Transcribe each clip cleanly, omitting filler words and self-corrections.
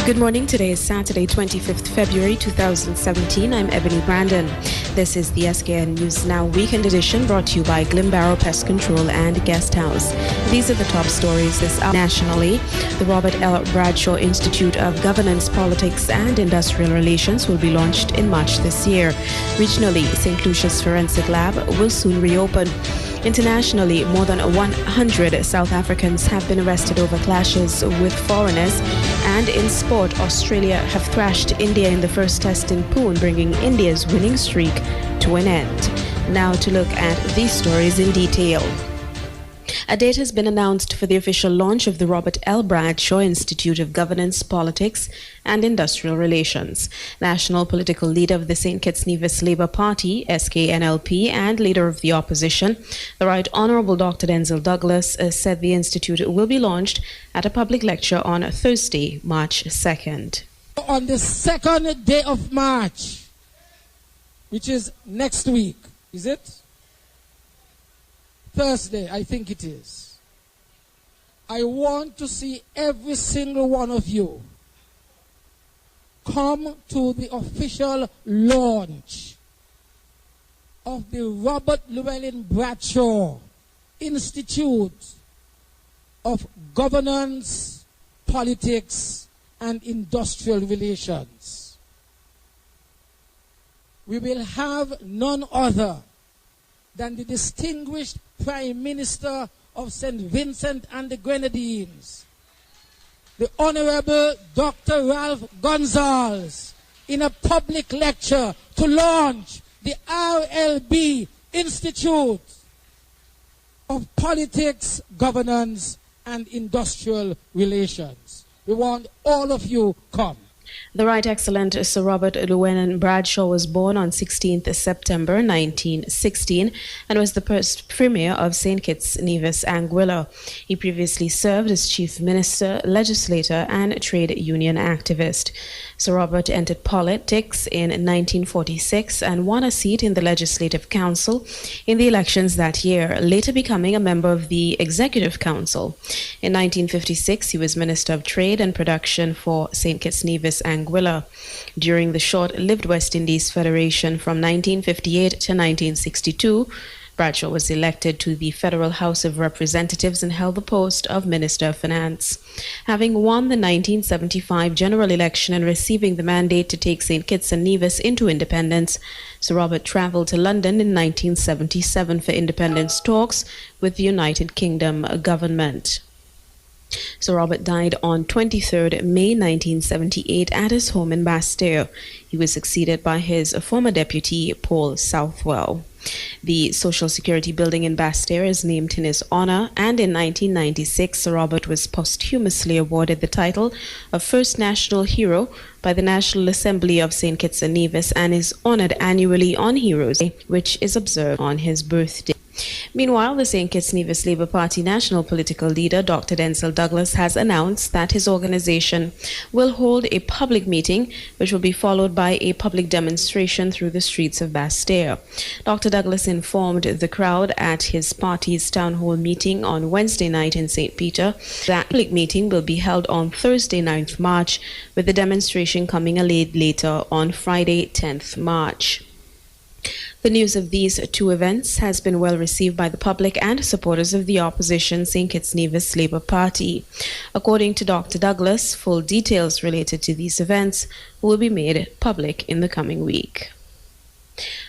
Good morning. Today is Saturday, 25th February 2017. I'm Ebony Brandon. This is the SKN News Now Weekend Edition, brought to you by Glimbarrow Pest Control and Guest House. These are the top stories this hour. Nationally, the Robert L. Bradshaw Institute of Governance, Politics and Industrial Relations will be launched in March this year. Regionally, St. Lucia's Forensic Lab will soon reopen. Internationally, more than 100 South Africans have been arrested over clashes with foreigners. And in sport, Australia have thrashed India in the first test in Pune, bringing India's winning streak to an end. Now to look at these stories in detail. A date has been announced for the official launch of the Robert L. Bradshaw Institute of Governance, Politics and Industrial Relations. National political leader of the St. Kitts Nevis Labour Party, SKNLP, and leader of the opposition, the Right Honourable Dr. Denzil Douglas, said the institute will be launched at a public lecture on Thursday, March 2nd. On the second day of March, which is next week, is it? Thursday, I think it is. I want to see every single one of you come to the official launch of the Robert Llewellyn Bradshaw Institute of Governance, Politics and Industrial Relations. We will have none other than the distinguished Prime Minister of St. Vincent and the Grenadines, the Honorable Dr. Ralph Gonsalves, in a public lecture to launch the RLB Institute of Politics, Governance and Industrial Relations. We want all of you come. The Right Excellent Sir Robert Llewellyn Bradshaw was born on 16th September 1916 and was the first Premier of St. Kitts Nevis Anguilla. He previously served as Chief Minister, legislator and trade union activist. Sir Robert entered politics in 1946 and won a seat in the Legislative Council in the elections that year, later becoming a member of the Executive Council. In 1956, he was Minister of Trade and Production for St. Kitts Nevis Anguilla. During the short-lived West Indies Federation from 1958 to 1962, Bradshaw was elected to the Federal House of Representatives and held the post of Minister of Finance. Having won the 1975 general election and receiving the mandate to take St. Kitts and Nevis into independence, Sir Robert travelled to London in 1977 for independence talks with the United Kingdom government. Sir Robert died on 23rd May 1978 at his home in Bastille. He was succeeded by his former deputy, Paul Southwell. The Social Security building in Bastille is named in his honor, and in 1996, Sir Robert was posthumously awarded the title of First National Hero by the National Assembly of St. Kitts and Nevis and is honored annually on Heroes Day, which is observed on his birthday. Meanwhile, the St. Kitts Nevis Labour Party national political leader, Dr. Denzil Douglas, has announced that his organization will hold a public meeting, which will be followed by a public demonstration through the streets of Bastille. Dr. Douglas informed the crowd at his party's town hall meeting on Wednesday night in St. Peter that the public meeting will be held on Thursday, 9th March, with the demonstration coming a little later on Friday, 10th March. The news of these two events has been well received by the public and supporters of the opposition St. Kitts Nevis Labour Party. According to Dr. Douglas, full details related to these events will be made public in the coming week.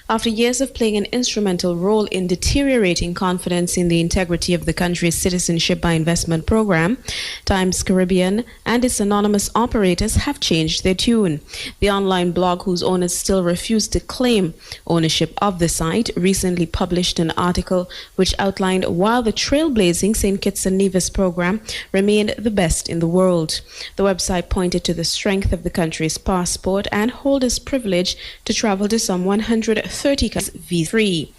After years of playing an instrumental role in deteriorating confidence in the integrity of the country's citizenship by investment program, Times Caribbean and its anonymous operators have changed their tune. The online blog, whose owners still refuse to claim ownership of the site, recently published an article which outlined why the trailblazing St. Kitts and Nevis program remained the best in the world. The website pointed to the strength of the country's passport and holders' privilege to travel to some 130 countries visa-free.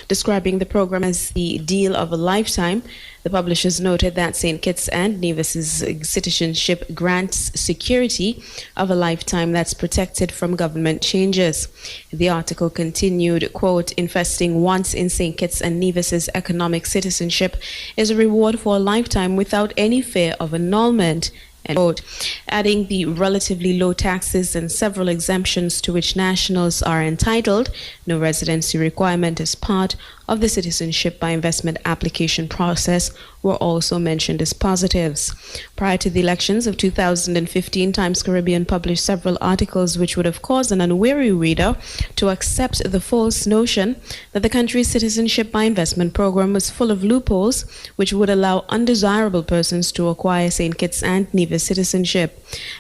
Describing the program as the deal of a lifetime, the publishers noted that St. Kitts and Nevis's citizenship grants security of a lifetime that's protected from government changes. The article continued, quote, investing once in St. Kitts and Nevis's economic citizenship is a reward for a lifetime without any fear of annulment, End quote. Adding the relatively low taxes and several exemptions to which nationals are entitled, no residency requirement as part of the citizenship by investment application process were also mentioned as positives. Prior to the elections of 2015, Times Caribbean published several articles which would have caused an unwary reader to accept the false notion that the country's citizenship by investment program was full of loopholes which would allow undesirable persons to acquire St. Kitts and Nevis citizenship.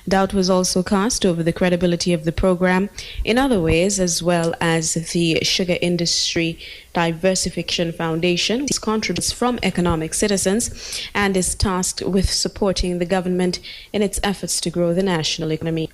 Doubt was also cast over the credibility of the program in other ways, as well as the Sugar Industry Diversification Foundation contributes from economic citizens and is tasked with supporting the government in its efforts to grow the national economy.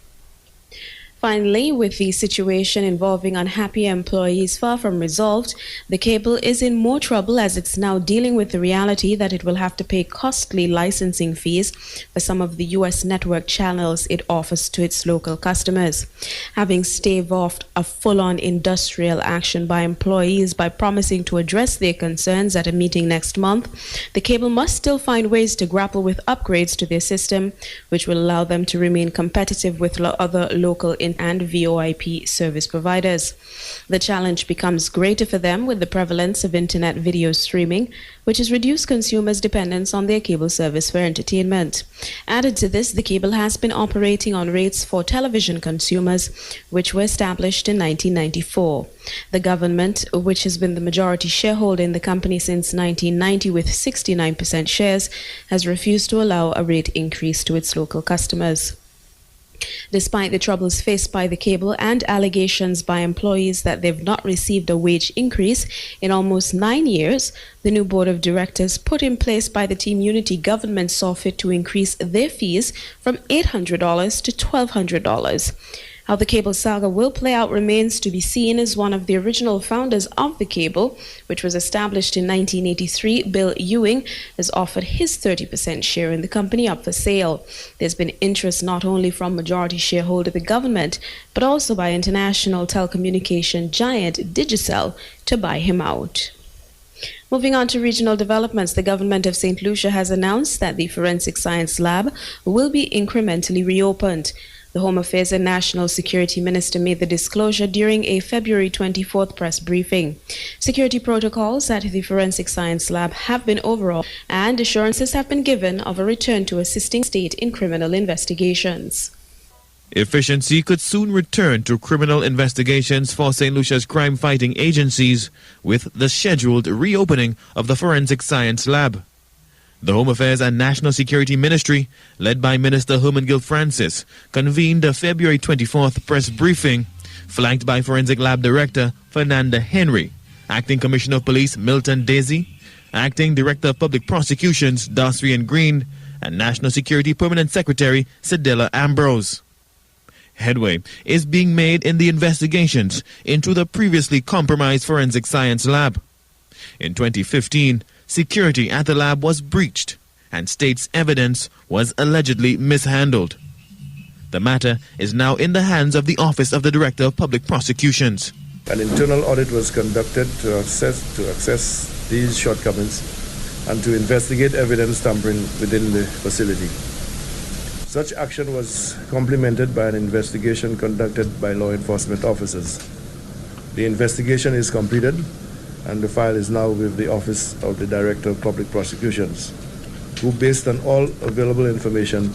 Finally, with the situation involving unhappy employees far from resolved, the cable is in more trouble as it's now dealing with the reality that it will have to pay costly licensing fees for some of the U.S. network channels it offers to its local customers. Having staved off a full-on industrial action by employees by promising to address their concerns at a meeting next month, the cable must still find ways to grapple with upgrades to their system, which will allow them to remain competitive with other local and VoIP service providers. The challenge becomes greater for them with the prevalence of internet video streaming, which has reduced consumers' dependence on their cable service for entertainment. Added to this, the cable has been operating on rates for television consumers, which were established in 1994. The government, which has been the majority shareholder in the company since 1990 with 69% shares, has refused to allow a rate increase to its local customers. Despite the troubles faced by the cable and allegations by employees that they've not received a wage increase in almost 9 years, the new board of directors put in place by the Team Unity government saw fit to increase their fees from $800 to $1,200. How the cable saga will play out remains to be seen, as one of the original founders of the cable, which was established in 1983, Bill Ewing, has offered his 30% share in the company up for sale. There's been interest not only from majority shareholder the government, but also by international telecommunication giant Digicel to buy him out. Moving on to regional developments, the government of St. Lucia has announced that the Forensic Science Lab will be incrementally reopened. The Home Affairs and National Security Minister made the disclosure during a February 24th press briefing. Security protocols at the Forensic Science Lab have been overhauled, and assurances have been given of a return to assisting state in criminal investigations. Efficiency could soon return to criminal investigations for St. Lucia's crime-fighting agencies with the scheduled reopening of the Forensic Science Lab. The Home Affairs and National Security Ministry, led by Minister Hermangill Francis, convened a February 24th press briefing, flanked by Forensic Lab Director Fernanda Henry, Acting Commissioner of Police Milton Daisy, Acting Director of Public Prosecutions Darcy Green, and National Security Permanent Secretary Cedella Ambrose. Headway is being made in the investigations into the previously compromised Forensic Science Lab. In 2015, security at the lab was breached, and state's evidence was allegedly mishandled. The matter is now in the hands of the Office of the Director of Public Prosecutions. An internal audit was conducted to assess these shortcomings and to investigate evidence tampering within the facility. Such action was complemented by an investigation conducted by law enforcement officers. The investigation is completed, and the file is now with the Office of the Director of Public Prosecutions, who, based on all available information,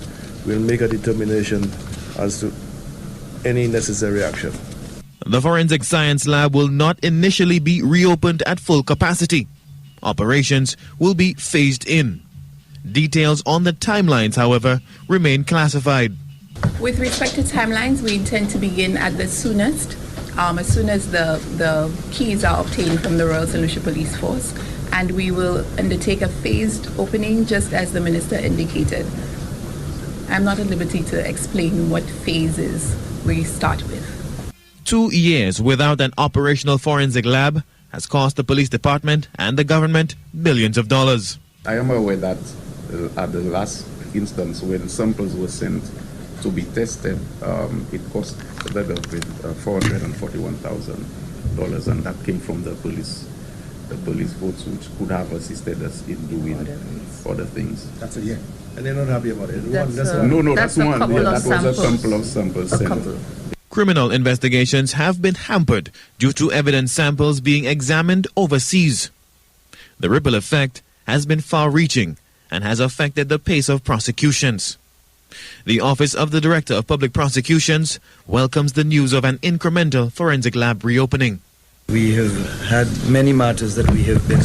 will make a determination as to any necessary action. The Forensic Science Lab will not initially be reopened at full capacity. Operations will be phased in. Details on the timelines, however, remain classified. With respect to timelines, we intend to begin at the soonest, as soon as the keys are obtained from the Royal St. Lucia Police Force, and we will undertake a phased opening just as the Minister indicated. I'm not at liberty to explain what phases we start with. 2 years without an operational forensic lab has cost the police department and the government billions of dollars. I am aware that at the last instance when samples were sent to be tested, it cost the government $441,000, and that came from the police the police force, which could have assisted us in doing other things. That's it, yeah. And they're not happy about it. That's No, that's that's a one. couple Yeah, of that was a samples. couple of samples. A sent. couple. Criminal investigations have been hampered due to evidence samples being examined overseas. The ripple effect has been far-reaching and has affected the pace of prosecutions. The Office of the Director of Public Prosecutions welcomes the news of an incremental forensic lab reopening. We have had many matters that we have been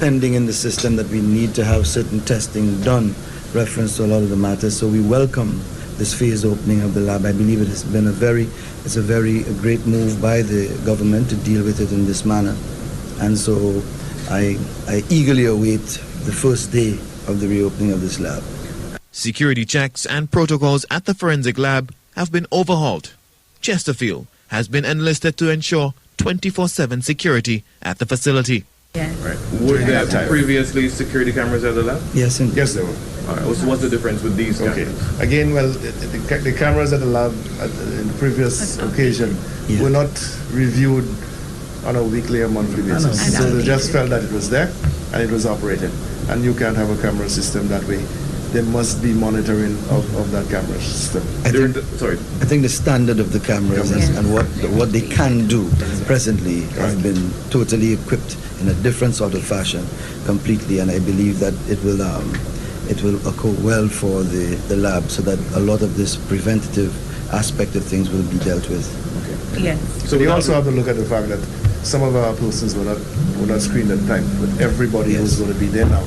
pending in the system that we need to have certain testing done, reference to a lot of the matters. So we welcome this phased opening of the lab. I believe it has been a very great move by the government to deal with it in this manner. And so I eagerly await the first day of the reopening of this lab. Security checks and protocols at the forensic lab have been overhauled. Chesterfield has been enlisted to ensure 24/7 security at the facility. Yes. Right. Were there previously security cameras at the lab? Yes, indeed. Yes, there were. All right. What's the difference with these cameras? Okay. Again, well, the cameras at the lab in the previous occasion were not reviewed on a weekly or monthly basis. So they just felt that it was there and it was operated. And you can't have a camera system that way. There must be monitoring of that camera system. I think the standard of the cameras and what they can do presently have been totally equipped in a different sort of fashion completely, and I believe that it will occur well for the lab, so that a lot of this preventative aspect of things will be dealt with. Okay. Yes. So we also have to look at the fact that some of our persons were not screened at the time, but everybody who's going to be there now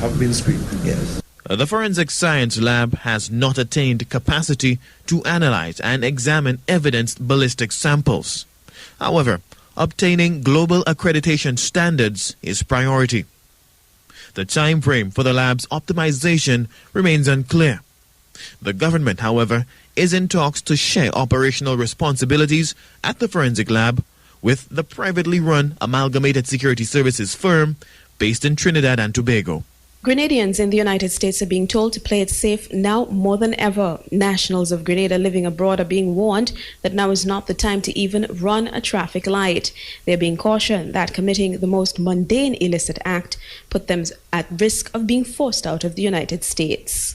have been screened. Yes. The Forensic Science Lab has not attained capacity to analyze and examine evidenced ballistic samples. However, obtaining global accreditation standards is priority. The time frame for the lab's optimization remains unclear. The government, however, is in talks to share operational responsibilities at the forensic lab with the privately run Amalgamated Security Services firm based in Trinidad and Tobago. Grenadians in the United States are being told to play it safe now more than ever. Nationals of Grenada living abroad are being warned that now is not the time to even run a traffic light. They're being cautioned that committing the most mundane illicit act put them at risk of being forced out of the United States.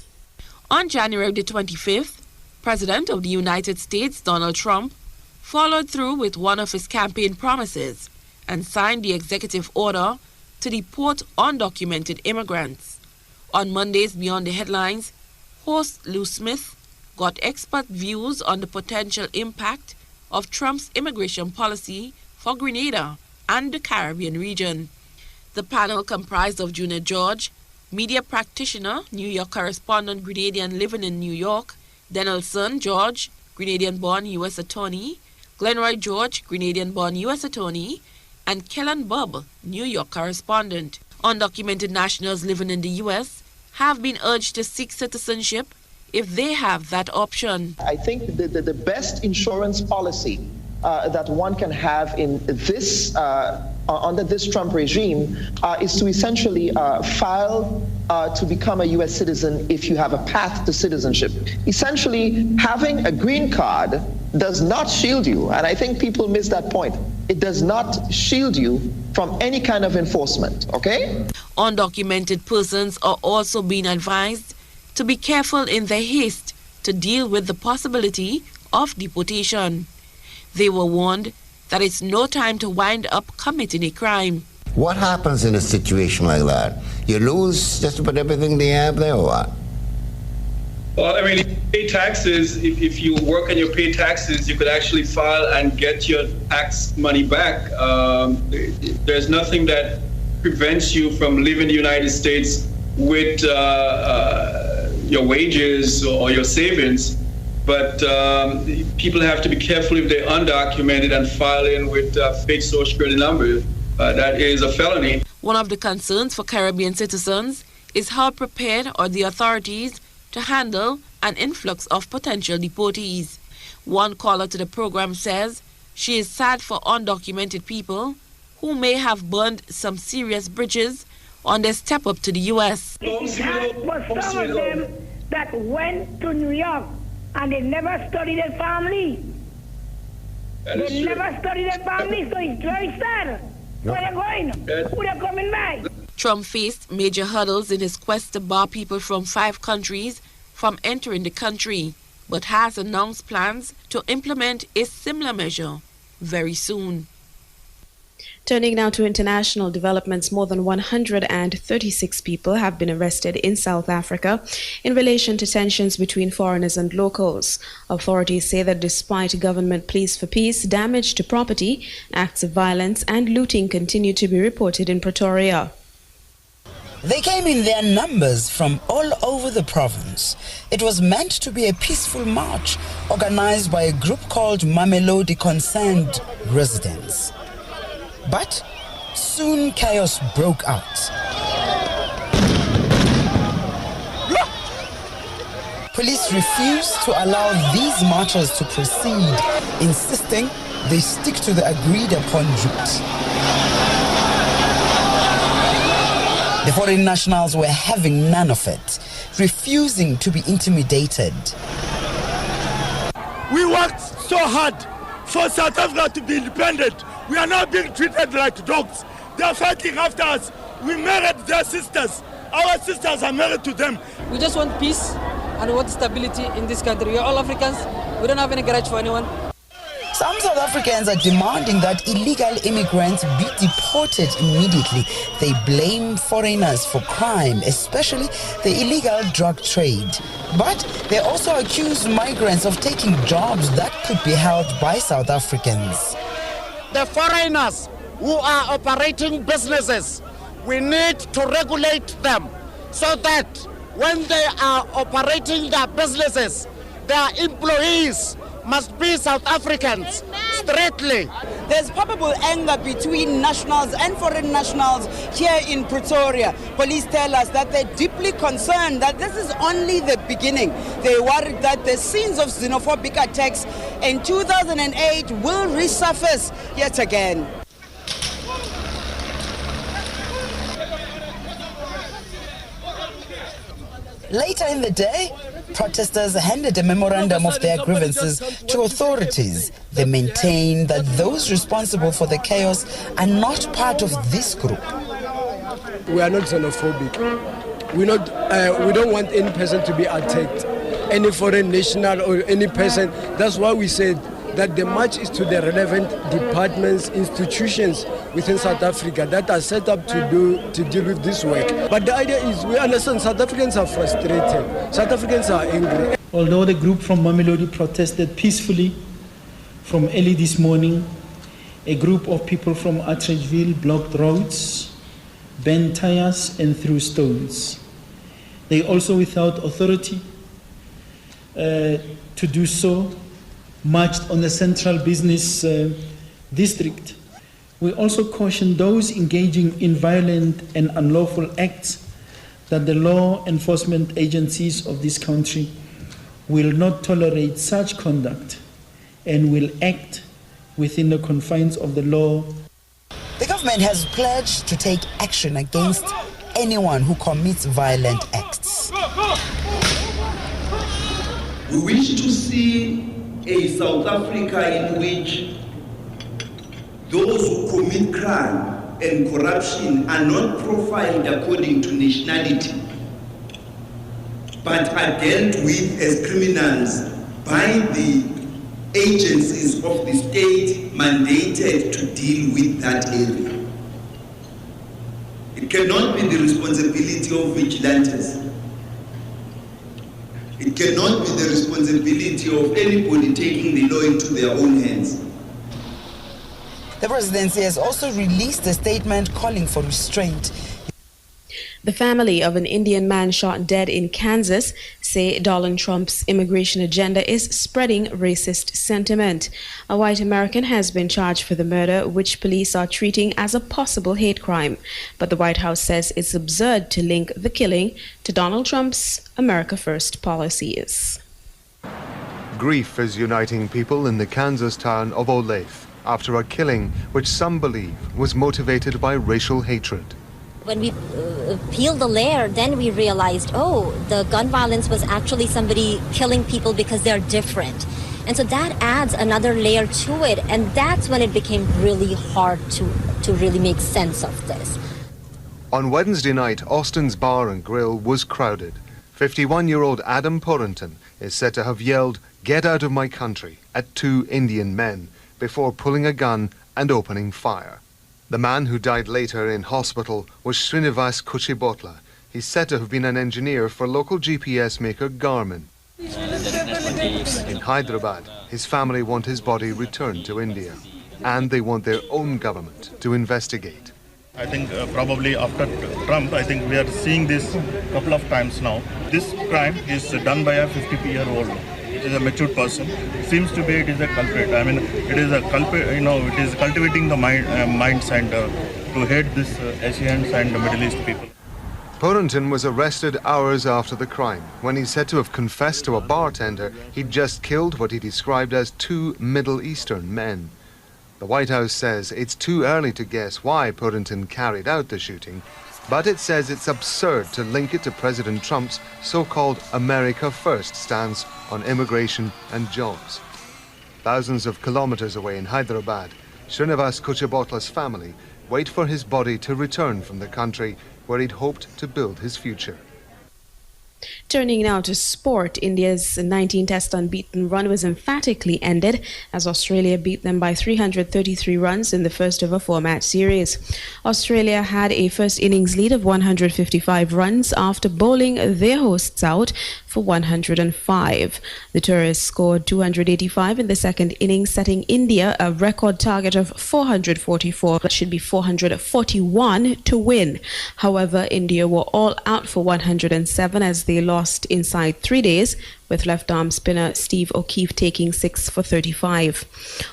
On January the 25th, President of the United States, Donald Trump, followed through with one of his campaign promises and signed the executive order to deport undocumented immigrants. On Monday's Beyond the Headlines, host Lou Smith got expert views on the potential impact of Trump's immigration policy for Grenada and the Caribbean region. The panel comprised of Junior George, media practitioner, New York correspondent Grenadian living in New York, Denelson George, Grenadian-born U.S. attorney, Glenroy George, Grenadian-born U.S. attorney, and Kellen Bubb, New York correspondent. Undocumented nationals living in the U.S. have been urged to seek citizenship if they have that option. I think the best insurance policy that one can have in this under this Trump regime is to essentially file to become a U.S. citizen if you have a path to citizenship. Essentially, having a green card does not shield you, and I think people miss that point. It does not shield you from any kind of enforcement, okay? Undocumented persons are also being advised to be careful in their haste to deal with the possibility of deportation. They were warned that it's no time to wind up committing a crime. What happens in a situation like that? You lose just about everything they have there, or what? Well, I mean, if you pay taxes, if you work and you pay taxes, you could actually file and get your tax money back. There's nothing that prevents you from leaving the United States with your wages or your savings. But people have to be careful if they're undocumented and file in with fake social security numbers. That is a felony. One of the concerns for Caribbean citizens is how prepared are the authorities to handle an influx of potential deportees. One caller to the program says she is sad for undocumented people who may have burned some serious bridges on their step up to the U.S. It's hard for some of them that went to New York and they never studied their family. They never studied their family, so it's very sad. Where they going? Who they coming by? Trump faced major hurdles in his quest to bar people from 5 countries from entering the country, but has announced plans to implement a similar measure very soon. Turning now to international developments, more than 136 people have been arrested in South Africa in relation to tensions between foreigners and locals. Authorities say that despite government pleas for peace, damage to property, acts of violence and looting continue to be reported in Pretoria. They came in their numbers from all over the province. It was meant to be a peaceful march organized by a group called Mamelodi Concerned Residents. But soon chaos broke out. Police refused to allow these marchers to proceed, insisting they stick to the agreed upon route. The foreign nationals were having none of it, refusing to be intimidated. We worked so hard for South Africa to be independent. We are now being treated like dogs. They are fighting after us. We married their sisters. Our sisters are married to them. We just want peace and we want stability in this country. We are all Africans. We don't have any grudge for anyone. Some South Africans are demanding that illegal immigrants be deported immediately. They blame foreigners for crime, especially the illegal drug trade. But they also accuse migrants of taking jobs that could be held by South Africans. The foreigners who are operating businesses, we need to regulate them so that when they are operating their businesses, their employees must be South Africans, straightly. There's palpable anger between nationals and foreign nationals here in Pretoria. Police tell us that they're deeply concerned that this is only the beginning. They worried that the scenes of xenophobic attacks in 2008 will resurface yet again. Later in the day, protesters handed a memorandum of their grievances to authorities. They maintain that those responsible for the chaos are not part of this group. We are not xenophobic. We don't want any person to be attacked, any foreign national or any person. That's why we said that the march is to the relevant departments, institutions within South Africa that are set up to deal with this work. But the idea is, we understand South Africans are frustrated. South Africans are angry. Although the group from Mamelodi protested peacefully from early this morning, a group of people from Atteridgeville blocked roads, bent tires and threw stones. They also, without authority to do so, marched on the central business district. We also caution those engaging in violent and unlawful acts that the law enforcement agencies of this country will not tolerate such conduct and will act within the confines of the law. The government has pledged to take action against anyone who commits violent acts. We wish to see a South Africa in which those who commit crime and corruption are not profiled according to nationality, but are dealt with as criminals by the agencies of the state mandated to deal with that area. It cannot be the responsibility of vigilantes. It cannot be the responsibility of anybody taking the law into their own hands. The presidency has also released a statement calling for restraint. The family of an Indian man shot dead in Kansas say Donald Trump's immigration agenda is spreading racist sentiment. A white American has been charged for the murder, which police are treating as a possible hate crime. But the White House says it's absurd to link the killing to Donald Trump's America First policies. Grief is uniting people in the Kansas town of Olathe after a killing which some believe was motivated by racial hatred. When we peeled the layer, then we realized, oh, the gun violence was actually somebody killing people because they're different. And so that adds another layer to it. And that's when it became really hard to really make sense of this. On Wednesday night, Austin's Bar and Grill was crowded. 51-year-old Adam Porrington is said to have yelled, "Get out of my country," at two Indian men before pulling a gun and opening fire. The man who died later in hospital was Srinivas Kuchibotla. He's said to have been an engineer for local GPS maker Garmin. In Hyderabad, his family want his body returned to India, and they want their own government to investigate. I think probably after Trump, I think we are seeing this a couple of times now. This crime is done by a 50-year-old. It is a mature person. Seems to be it is a culprit. I mean, it is a culprit. It is cultivating the minds and to hate this Asians and Middle East people. Porrington was arrested hours after the crime, when he's said to have confessed to a bartender he'd just killed what he described as two Middle Eastern men. The White House says it's too early to guess why Porrington carried out the shooting, but it says it's absurd to link it to President Trump's so-called America First stance on immigration and jobs. Thousands of kilometers away in Hyderabad, Srinivas Kuchibotla's family wait for his body to return from the country where he'd hoped to build his future. Turning now to sport, India's 19-test unbeaten run was emphatically ended as Australia beat them by 333 runs in the first of a four-match series. Australia had a first innings lead of 155 runs after bowling their hosts out for 105. The tourists scored 285 in the second innings, setting India a record target of 444. That should be 441 to win. However, India were all out for 107 as they lost inside 3 days, with left-arm spinner Steve O'Keefe taking 6 for 35.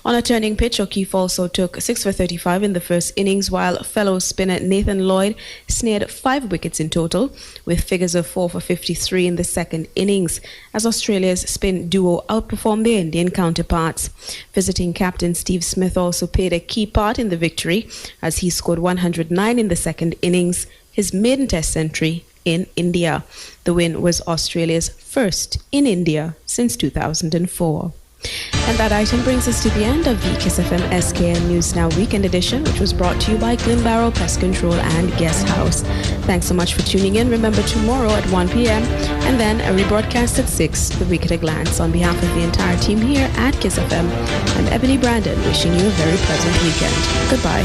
On a turning pitch, O'Keefe also took 6 for 35 in the first innings, while fellow spinner Nathan Lloyd snared 5 wickets in total, with figures of 4 for 53 in the second innings, as Australia's spin duo outperformed their Indian counterparts. Visiting captain Steve Smith also played a key part in the victory, as he scored 109 in the second innings, his maiden test century in India. The win was Australia's first in India since 2004. And that item brings us to the end of the KyssFM SKN News Now Weekend Edition, which was brought to you by Glen Barrow Pest Control and Guest House. Thanks so much for tuning in. Remember, tomorrow at 1 p.m. and then a rebroadcast at 6, The Week at a Glance. On behalf of the entire team here at KyssFM, I'm Ebony Brandon, wishing you a very pleasant weekend. Goodbye.